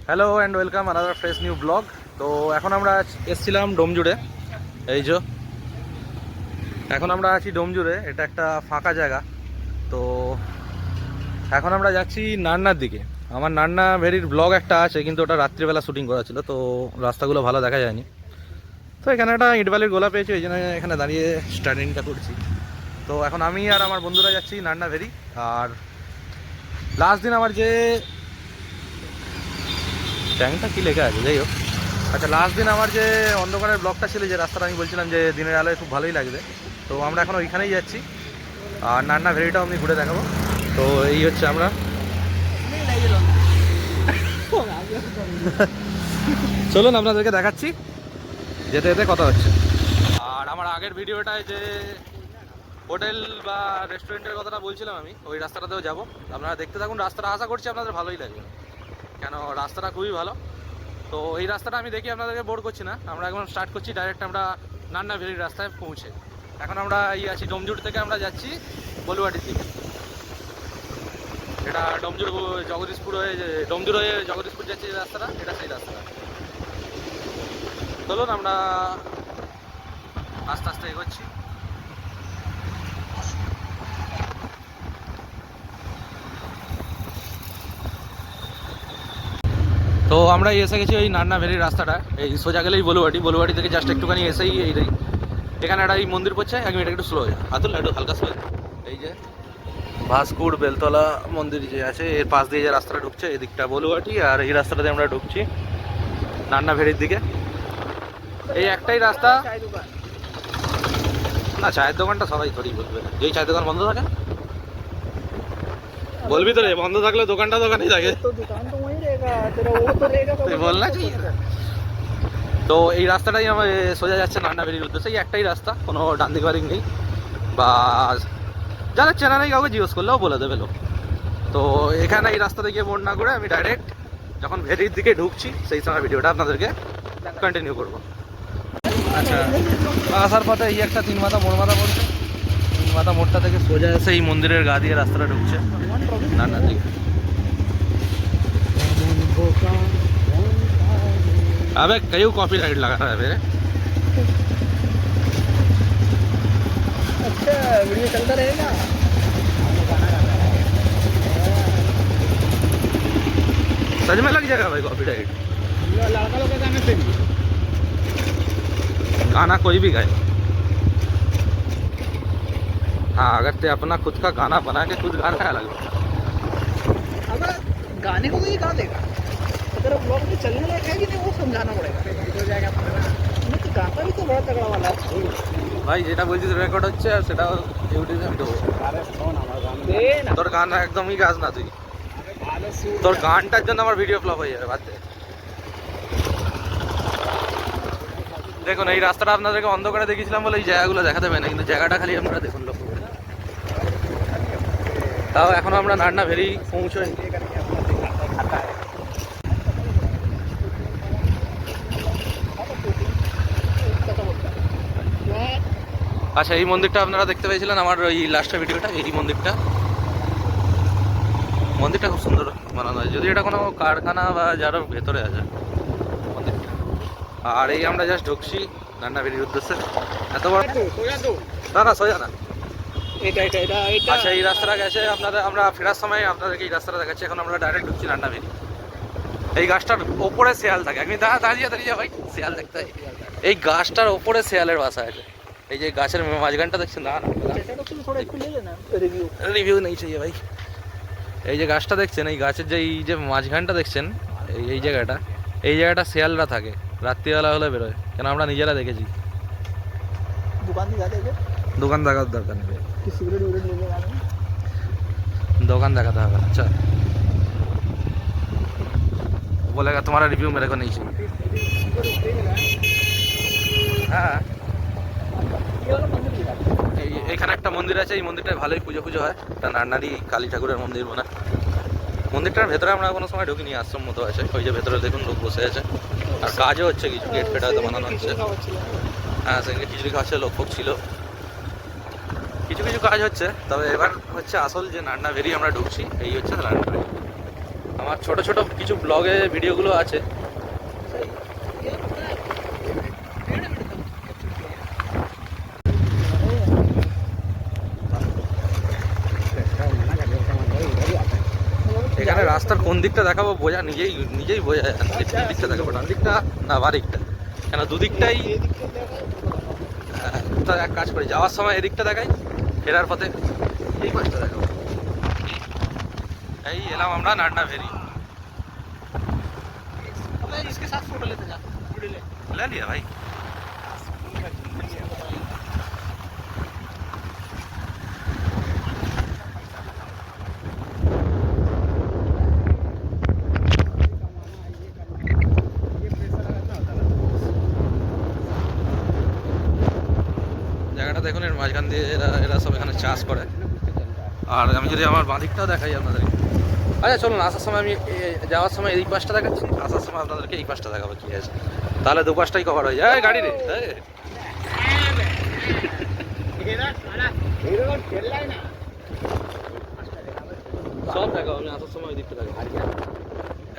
Hello and welcome another fresh new blog. তো এখন আমরা এসেছিলাম ডোমজুড়ে। এই যে এখন আমরা আছি ডোমজুড়ে, এটা একটা ফাঁকা জায়গা। তো এখন আমরা যাচ্ছি নান্নার দিকে। আমার নান্না ভেরির ব্লগ একটা আছে, কিন্তু ওটা রাত্রিবেলা শুটিং করা ছিল, তো রাস্তাগুলো ভালো দেখা যায়নি। তো এখানে একটা ইটবালির গোলা পেয়েছি, ওই জন্য এখানে দাঁড়িয়ে স্টার্টিংটা করছি। তো এখন আমি আর আমার বন্ধুরা যাচ্ছি নান্না ভেরি। আর লাস্ট দিন আমার যে ট্যাংটা কি লেখা আছে, যাই হোক, আচ্ছা লাস্ট দিন আমার যে অন্ধকারের ব্লগটা ছিল, যে রাস্তাটা আমি বলছিলাম যে দিনের আলোয় খুব ভালোই লাগবে, তো আমরা এখন ওইখানেই যাচ্ছি। আর নান্না ভেরিটাও আমি ঘুরে দেখাবো। তো এই হচ্ছে আমরা চলুন আপনাদেরকে দেখাচ্ছি, যেতে যেতে কথা হচ্ছে। আর আমার আগের ভিডিওটায় যে হোটেল বা রেস্টুরেন্টের কথাটা বলছিলাম, আমি ওই রাস্তাটাতেও যাব। আপনারা দেখতে থাকুন, রাস্তাটা আশা করছি আপনাদের ভালোই লাগবে, কেন রাস্তাটা খুবই ভালো। তো এই রাস্তাটা আমি দেখি আপনাদেরকে বোর করছি না, আমরা এখন স্টার্ট করছি ডাইরেক্ট আমরা নান্না ভেরির রাস্তায় পৌঁছে। এখন আমরা আছি ডোমজুড় থেকে আমরা যাচ্ছি বলুয়াটির দিকে। এটা ডোমজুড় জগদীশপুর হয়ে ডোমজুড় হয়ে জগদীশপুর যাচ্ছে এই রাস্তাটা, এটা সেই রাস্তাটা। চলুন আমরা আস্তে আস্তে এগোচ্ছি। তো আমরা এসে গেছি ওই নান্না ভেরির রাস্তাটা, এই সোজা গেলেই বলুয়াটি থেকে জাস্ট একটুখানি এসেই এই এখানে একটা এই মন্দির পড়ছে। 1 মিনিট একটু স্লো হয়ে আতুল, একটু হালকা স্লো। এই যে ভাস্কুর বেলতলা মন্দির যে আছে, এর পাশ দিয়ে যে রাস্তাটা ঢুকছে এদিকটা বলুয়াটি, আর এই রাস্তাটাতে আমরা ঢুকছি নান্না ভেরির দিকে। এই একটাই রাস্তা না, চায়ের দোকানটা সবাই থোড়ি বলবে, যেই চায়ের দোকান বন্ধ থাকে বলবি তো রে, বন্ধ থাকলে দোকানটা দোকানই থাকে, তুই বল না। তো এই রাস্তাটাই আমার সোজা যাচ্ছে নান্না ভেরির উদ্দেশ্যে। এই একটাই রাস্তা, কোনো ডান দিক বাদিক নেই, বা যাদের চেনা নেই কাউকে জিজ্ঞেস করলেও বলে দেবে লোক। তো এখানে এই রাস্তা থেকে মোড় না করে আমি ডাইরেক্ট যখন ভেরির দিকে ঢুকছি সেই সময় ভিডিওটা আপনাদেরকে কন্টিনিউ করবো। আচ্ছা, আসার পথে এই একটা 3 মাথা পড়ছে। 3 মাথা মোড়টা থেকে সোজা এসে এই মন্দিরের গা দিয়ে রাস্তাটা ঢুকছে নান্নার দিকে। अबे कहीं कॉपीराइट लगा रहा है मेरे। अच्छा वीडियो चलता रहेगा। सच में लग जाएगा भाई कॉपीराइट। लड़का लोग का गाना से भी गाना कोई भी गाए, हाँ अगर ते अपना खुद का गाना बना के खुद गाना है अलग। अगर गाने को ये गा देगा, अगर ब्लॉग में चलने लायक है कि नहीं वो समझाना पड़ेगा। हो जाएगा मैं तो गाता भी तो बड़ा तगड़ा वाला है ভাই, যেটা বলছিস রেকর্ড হচ্ছে, আর সেটা ইউটিউবে আমি দেবো। তোর গান একদমই গাছ না তুই, তোর গানটার জন্য আমার ভিডিও ফ্লপ হয়ে যাবে, বাদ দে। দেখুন এই রাস্তাটা আপনাদেরকে অন্ধকারে দেখিয়েছিলাম বলে এই জায়গাগুলো দেখাতে পারে না, কিন্তু জায়গাটা খালি আপনারা দেখুন লক্ষ্য করে। তাও এখন আমরা নান্না ভেরি পৌঁছই। আচ্ছা, এই মন্দিরটা আপনারা দেখতে পেয়েছিলেন আমার ওই লাস্টের ভিডিওটা, এই মন্দিরটা খুব সুন্দর বানানো হয়, যদি এটা কোনো কারখানা বা যারও ভেতরে আছে মন্দিরটা। আর এই আমরা জাস্ট ঢুকছি নান্না ভেরির উদ্দেশ্যে। এত বড় না সোজা না, আচ্ছা এই রাস্তাটা গেছে আমরা ফেরার সময় আপনাদেরকে এই রাস্তাটা দেখাচ্ছি। এখন আমরা ডাইরেক্ট ঢুকছি নান্না ভেরি। এই গাছটার ওপরে শেয়াল থাকে, আমি দাঁড়িয়ে ভাই শেয়াল দেখতে হয়। এই গাছটার ওপরে শেয়ালের বাসা আছে। এই যে গাছের মাঝখানটা দেখছেন, না রিভিউ নেই চাইয়ে ভাই। এই যে গাছটা দেখছেন, এই গাছের যে এই যে মাঝখানটা দেখছেন, এই জায়গাটা শেয়ালরা থাকে, রাত্রিবেলা হলে বেরোয়, কেন আমরা নিজেরা দেখেছি। দোকান দেখার দরকার নেই, দোকান দেখাতে হবে। আচ্ছা बोलेगा तुम्हारा रिव्यू मेरे को नहीं चाहिए। হ্যাঁ, এখানে একটা মন্দির আছে, এই মন্দিরটায় ভালোই পুজো হয়, এটা নান্নারি কালী ঠাকুরের মন্দির মনে। মন্দিরটার ভেতরে আমরা কোনো সময় ঢুকিনি, আশ্রম মতো আছে, ওই যে ভেতরে দেখুন লোক বসে আছে, আর কাজও হচ্ছে কিছু, গেট ফেট হয়তো বানানো হচ্ছে। হ্যাঁ, সেখানে খিচুড়ি খাওয়াচ্ছে, লোক ফোক ছিল, কিছু কাজ হচ্ছে। তবে এবার হচ্ছে আসল যে নান্না ভেরি আমরা ঢুকছি, এই হচ্ছে নান্না ভেরি। আমার আমার ছোট ছোট কিছু ব্লগে ভিডিওগুলো আছে। এখানে রাস্তার কোন দিকটা দেখাবো বোঝা নিজেই বোঝা যায় না। কোন দিকটা দেখাবো, ডান দিকটা না বাঁ দিকটা, কেন দুদিকটাই। তা এক কাজ করি, যাওয়ার সময় এদিকটা দেখাই, ফেরার পথে এই পাশটা দেখাবো। এই এলাম আমরা নান্ডা ভেরি। इसके साथ फोटो लेते जा ले लिया भाई। জায়গাটা দেখুন, এর মাঝখান দিয়ে এরা সব এখানে চাষ করে। আর আমি যদি আমার বাঁ দিকটাও দেখাই আপনাদের। আচ্ছা চলুন, আসার সময় আমি যাওয়ার সময় এই পাশটা দেখাচ্ছি, আসার সময় আপনাদেরকে এই পাশটা দেখাবো কি আছে, তাহলে দু পাশটাই কভার হয়ে যায়। গাড়ি রে সব দেখাবো আমি আসার সময় ওই দিকটা দেখাবো।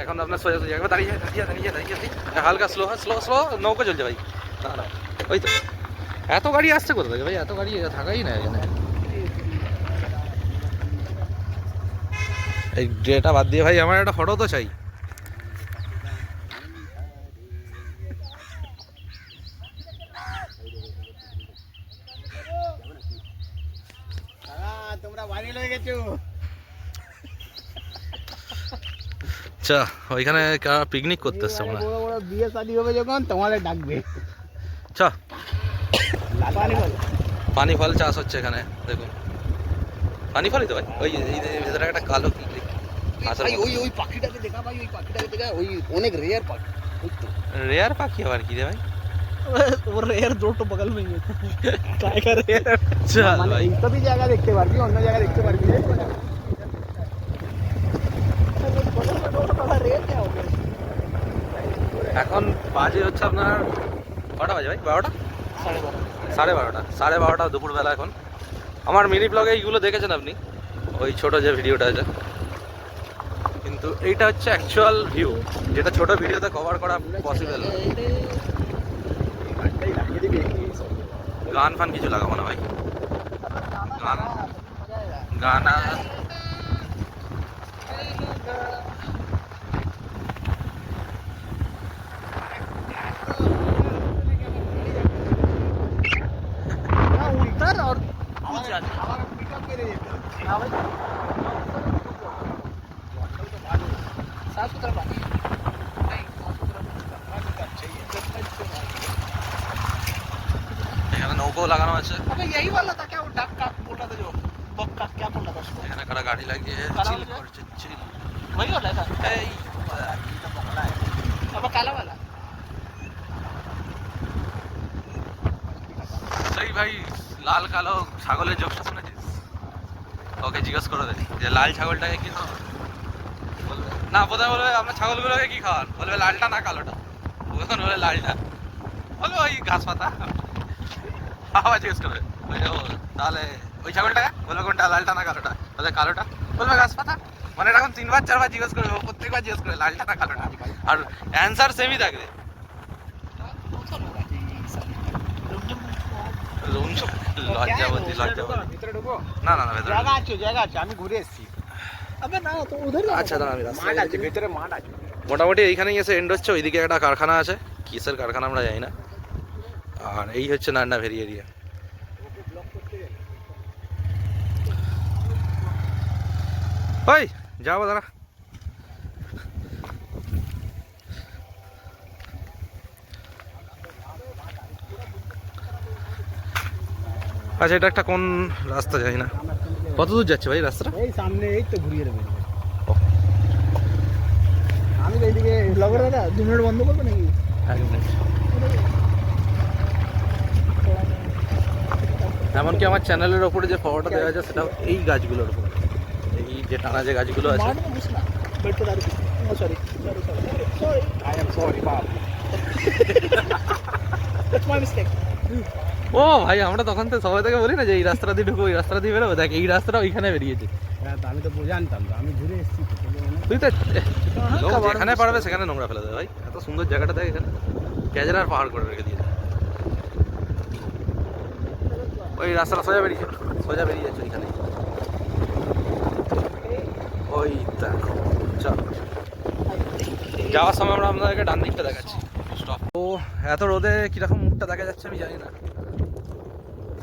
এখন আপনার সোজা সোজা দাঁড়িয়ে হালকা স্লো স্লো স্লো, নৌকা চলছে ভাই। না না ওই তো এত গাড়ি আসছে কোথা থেকে ভাই, এত গাড়ি থাকাই না এখানে। এই ডেটা বাদ দিয়ে ভাই আমার একটা ফটো তো চাই। তোমরা ভাইরাল হয়ে গেছো। আচ্ছা ওইখানে পিকনিক করতে এসছে মনে হয়। বড় বড় বিয়ে শাদী হবে যখন তোমাদের ডাকবে। আচ্ছা পানি ফল, পানি ফল চাষ হচ্ছে এখানে দেখুন, পানি ফলই তো ভাই। ওই ভেতরে একটা কালো কি ভাই ওই ওই পাখিটাকে দেখা ভাই, ওই পাখিটাকে দেখা, ওই অনেক রেয়ার পাখি। রেয়ার পাখি আবার কি রে ভাই? वो रेयर दो तो बगल में ही है काय का रेयर। চল মানে ভাই, এই সবই জায়গা দেখতে পারবি, অন্য জায়গা দেখতে পারবি না। এখন বাজে হচ্ছে আপনার কটা বাজে ভাই? 12টা, 12:30, 12:30 দুপুরবেলা এখন। আমার মিনি ব্লগে এইগুলো দেখেছেন আপনি, ওই ছোট যে ভিডিওটা আছে, কিন্তু এইটা হচ্ছে অ্যাকচুয়াল ভিউ, যেটা ছোট ভিডিওতে কভার করা পসিবল। গান ফান কিছু লাগাবো না ভাই, গান গানা उधर और कुछ हमारा पिकअप के लिए हां भाई साफ सुथरा पानी नहीं, साफ सुथरा पानी का चाहिए। এখানে নৌকো লাগানো আছে। अबे यही वाला था क्या, वो डक का बोला था जो बक का क्या बोला था उसको, এখানে কারা গাড়ি লাগিয়ে কারা চিল বলছে? করছে চিল। वही वाला था। এই तो पकड़ा है अब काला वाला। সেই ভাই লাল কালো ছাগলের জোকটা শুনেছিস? ওকে জিজ্ঞেস করে দে যে লাল ছাগলটাকে কি খাওয়া, বলবে না, বোধহয় বলবে আপনার ছাগলগুলোকে কি খাওয়ান, বলবে লালটা না কালোটা, ওখানে বলে লালটা, বলবে ওই ঘাস পাতা। আবার জিজ্ঞেস করবে তাহলে ওই ছাগলটাকে, বলবে কোনটা, লালটা না কালোটা, বলবে কালোটা, বলবে ঘাস পাতা। মানে এরকম 3-4 জিজ্ঞেস করবে, ও প্রত্যেকবার জিজ্ঞেস করবে লালটা না কালোটা, আর অ্যান্সার সেমই থাকবে। লজ্জাবতী ভিতরে ঢুকো, না না না ভেতরে জায়গা আছে আমি ঘুরে এসেছি। আবে না তো উধর আচ্ছা দাঁড়া, আমি রাস্তায় মাঠ আছে, ভিতরে মাঠ আছে। মোটামুটি এইখানেই এসে এন্ড হচ্ছে। ওইদিকে একটা কারখানা আছে, কিসের কারখানা আমরা জানি না। আর এই হচ্ছে নান্ডা ভেরি এরিয়া। ওই যাবো দাঁড়া। আচ্ছা এটা একটা কোন রাস্তা জানি না, কত দূর যাচ্ছে ভাই রাস্তাটা? এই সামনে এই তো ঘুরিয়ে দেবে। আমি তো এইদিকে ব্লগার দাদা 2 মিনিট বন্ধ করবে নাকি? 1 মিনিট। এমনকি আমার চ্যানেলের ওপরে যে ফটোটা দেওয়া আছে সেটা এই গাছগুলোর উপর, এই যে টানা যে গাছগুলো আছে। मार में घुसना बैठ के दारू no sorry sorry sorry I am sorry बाप दैट्स माय मिस्टेक। ও ভাই আমরা তখন তো সবাই থেকে বলি না যে এই রাস্তাটা দিয়ে ঢুকবো, এই রাস্তাটা দিয়ে বেরোবো, দেখ এই রাস্তাটা ওইখানে বেরিয়েছে। আমি তো জানতাম তো, আমি ঘুরে এসেছি তো। তুই তো हाँ, লোক कबाड़ যেখানে में পারবে সেখানে নোংরা ফেলে দেবে ভাই। এত সুন্দর জায়গাটা দেখ, এখানে ক্যাজরার পাহাড় করে রেখে দিয়েছে। ওই রাস্তাটা সোজা বেরিয়ে যাচ্ছে ওইখানে। ওই দেখো, চল যাওয়ার সময় আমরা আপনাদেরকে ডান দিকটা দেখাচ্ছি স্টপ। ও এত রোদে কীরকম মুখটা দেখা যাচ্ছে আমি জানি না,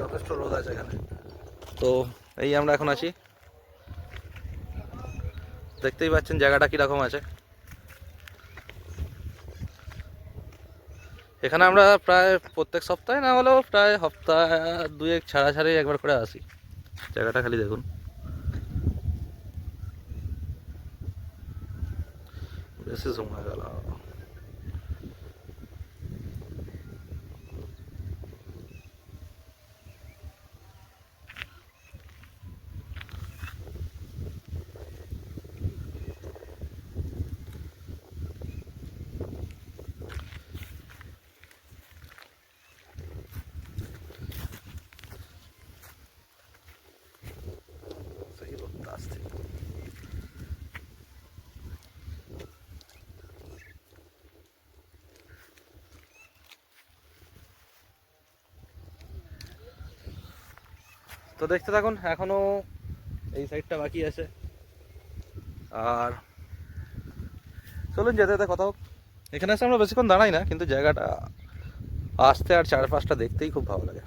যথেষ্ট রোদ আছে এখানে। তো এই আমরা এখন আছি, দেখতেই পাচ্ছেন জায়গাটা কীরকম আছে। এখানে আমরা প্রায় প্রত্যেক সপ্তাহে না হলেও প্রায় সপ্তাহ দুয়েক ছাড়া ছাড়াই একবার করে আসি। জায়গাটা খালি দেখুন, বেশি সময় গেল। सही होता है। তো দেখতে থাকুন, এখনো এই সাইডটা বাকি আছে। আর চলুন যেতে যেতে কথা হোক। এখানে এসে আমরা বেশিক্ষণ দাঁড়াই না, কিন্তু জায়গাটা আসতে আর চারপাশটা দেখতেই খুব ভালো লাগে।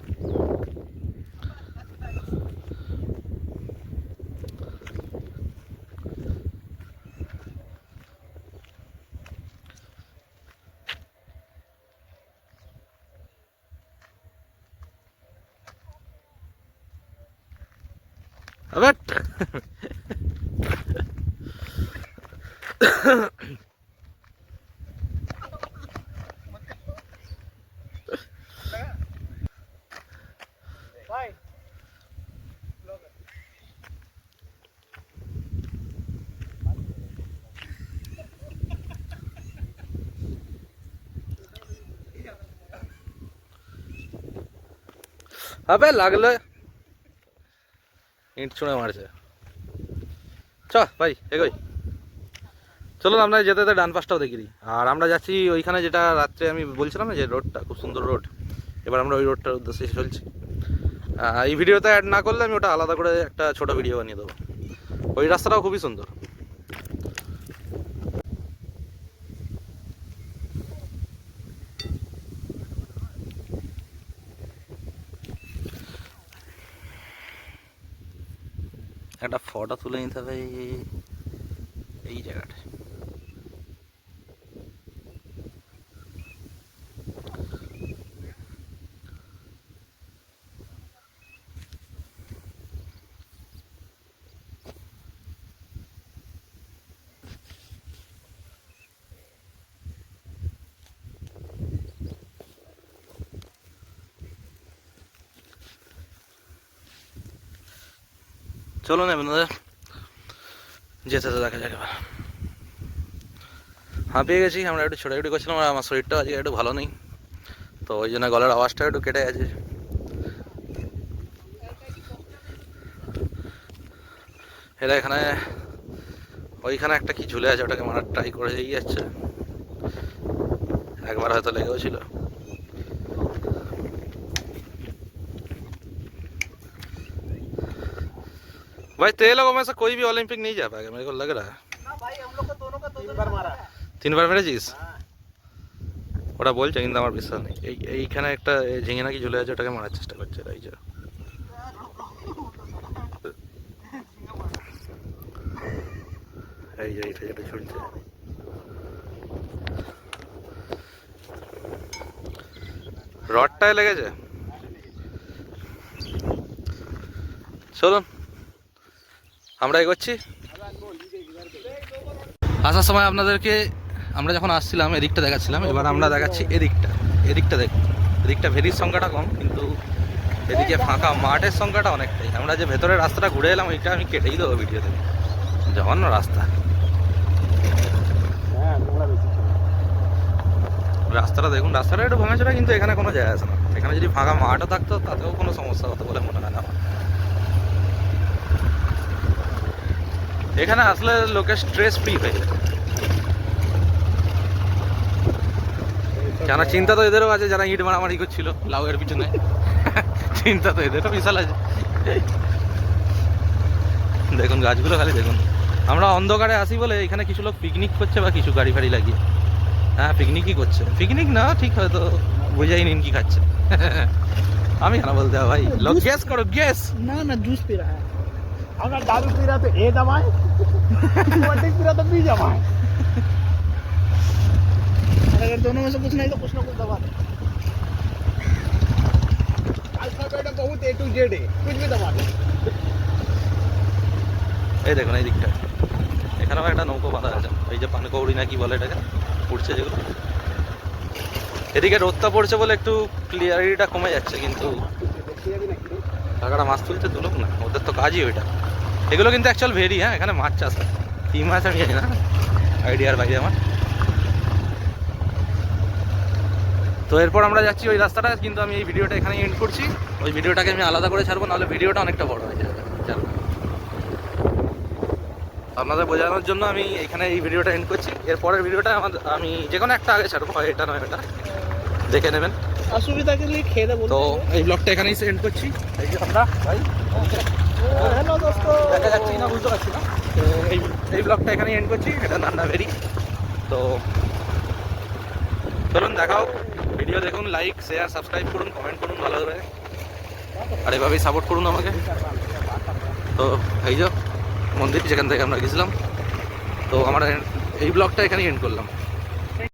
আবার भाई আবে লাগলে ইট ছুঁড়ে মারছে। চ ভাই এগোই, চলুন আমরা যেতে যেতে ডান পাশটাও দেখি দিই। আর আমরা যাচ্ছি ওইখানে, যেটা রাত্রে আমি বলছিলাম না যে রোডটা খুব সুন্দর রোড, এবার আমরা ওই রোডটার উদ্দেশ্যে চলছি। এই ভিডিওতে অ্যাড না করলে আমি ওটা আলাদা করে একটা ছোট ভিডিও বানিয়ে দেবো। ওই রাস্তাটাও খুবই সুন্দর। একটা ফটো তুলে নিতে হবে এই জায়গাটা। চলুন আপনাদের যেতে তো দেখা যাক। এবার হাঁপিয়ে গেছি, আমরা একটু ছোটাছুটি করছিলাম, আর আমার শরীরটা আজকে একটু ভালো নেই, তো ওই জন্য গলার আওয়াজটা একটু কেটে গেছে। এরা এখানে ওইখানে একটা কি ঝুলে আছে, ওটাকে মারার ট্রাই করে যাচ্ছে, একবার হয়তো লেগেও ছিল। भाई तेरे लोगों में से कोई भी ओलंपिक नहीं जा पाएगा मेरे को लग रहा है। ना भाई हम लोग को दोनों का 3 बार मारा है। 3 বার মেরেছিস? ওটা বলছে কিন্তু আমার বিশ্বাস নেই। এইখানে একটা ঝিঙে নাকি ঝুলে আছে, ওটাকে মারার চেষ্টা করছে। এই যে এইটা যেটা ঝুলছে, রডটায় লেগেছে। চলুন আমরা এগোচ্ছি। আসার সময় আপনাদেরকে আমরা যখন আসছিলাম এদিকটা দেখাচ্ছিলাম, এবার আমরা দেখাচ্ছি এদিকটা দেখুন। এদিকটা ভেরির সংখ্যাটা কম, কিন্তু এদিকে ফাঁকা মাঠের সংখ্যাটা অনেকটাই। আমরা যে ভেতরের রাস্তাটা ঘুরে এলাম, ওইটা আমি কেটেই দেবো ভিডিওতে। জঘন্য রাস্তা, রাস্তাটা দেখুন, রাস্তাটা একটু ভাঙাচোরা, কিন্তু এখানে কোনো যায় আসে না। এখানে যদি ফাঁকা মাঠও থাকতো তাতেও কোনো সমস্যা হতো বলে মনে হয় না। এখানে আসলে লোকের স্ট্রেস ফ্রি হয়ে যায়। কেন চিন্তা তো এদেরও আছে যারা ইট মারামারি করছিল লাউয়ের পিছনে। চিন্তা তো এদেরও বিশাল আছে। দেখুন গাছগুলো খালি দেখুন। আমরা অন্ধকারে আসি বলে এখানে কিছু লোক পিকনিক করছে বা কিছু গাড়ি ফাড়ি লাগিয়ে। হ্যাঁ পিকনিকই করছে, পিকনিক না ঠিক হয়তো বুঝাই নিন কি খাচ্ছে। আমি কেন বলতে হবে ভাই, লোক গেস করো গেস। ना ना जूस पी रहा है। अगर दारू पी रहा तो ए दबाए, वोटिंग पी रहा तो बी दबाए। और अगर दोनों में से कुछ नहीं तो कुछ ना कुछ दबा दे। अल्फाबेट बहुत ए टू जेड है, कुछ भी दबा दे। এই দেখুন এই দিকটা, এখানেও একটা নৌকো বাঁধা আছে, এই যে পানকৌড়ি না কি বলে এটাকে, উঠছে যেগুলো। এদিকে রোদটা পড়ছে বলে একটু ক্লিয়ারিটিটা কমে যাচ্ছে, কিন্তু কাকারা মাছ তুলছে তুলুক না, ওদের তো কাজই ওইটা। এগুলো কিন্তু অ্যাকচুয়াল ভেরি, হ্যাঁ এখানে মাছ চাষ হয়। কি মাছ আমি জানি না, আইডিয়ার বাইরে আমার। তো এরপর আমরা যাচ্ছি ওই রাস্তাটা, কিন্তু আমি এই ভিডিওটা এখানেই এন্ড করছি। ওই ভিডিওটাকে আমি আলাদা করে ছাড়বো, নাহলে ভিডিওটা অনেকটা বড় হয়ে যাবে। চলো, আপনাদের বোঝানোর জন্য আমি এখানে এই ভিডিওটা এন্ড করছি। এরপরের ভিডিওটা আমি যে কোনো একটা আগে ছাড়বো, হয় এটা নয় এটা, দেখে নেবেন। असुविधा के लिए खेद है। তো এই ব্লগটা এখানেই এন্ড করছি। এই যে আমরা ভাই हेलो दोस्तों, দেখা যাচ্ছে না, বুঝতে পারছি না। তো এই ব্লগটা এখানেই এন্ড করছি, এটা নান্না ভেরি। তো চলুন দেখাও, ভিডিও দেখুন, লাইক শেয়ার সাবস্ক্রাইব করুন, কমেন্ট করুন ভালোভাবে, আর এভাবেই সাপোর্ট করুন আমাকে। তো এই যে মন্দির যেখান থেকে আমরা গেছিলাম, তো আমরা এই ব্লগটা এখানেই এন্ড করলাম।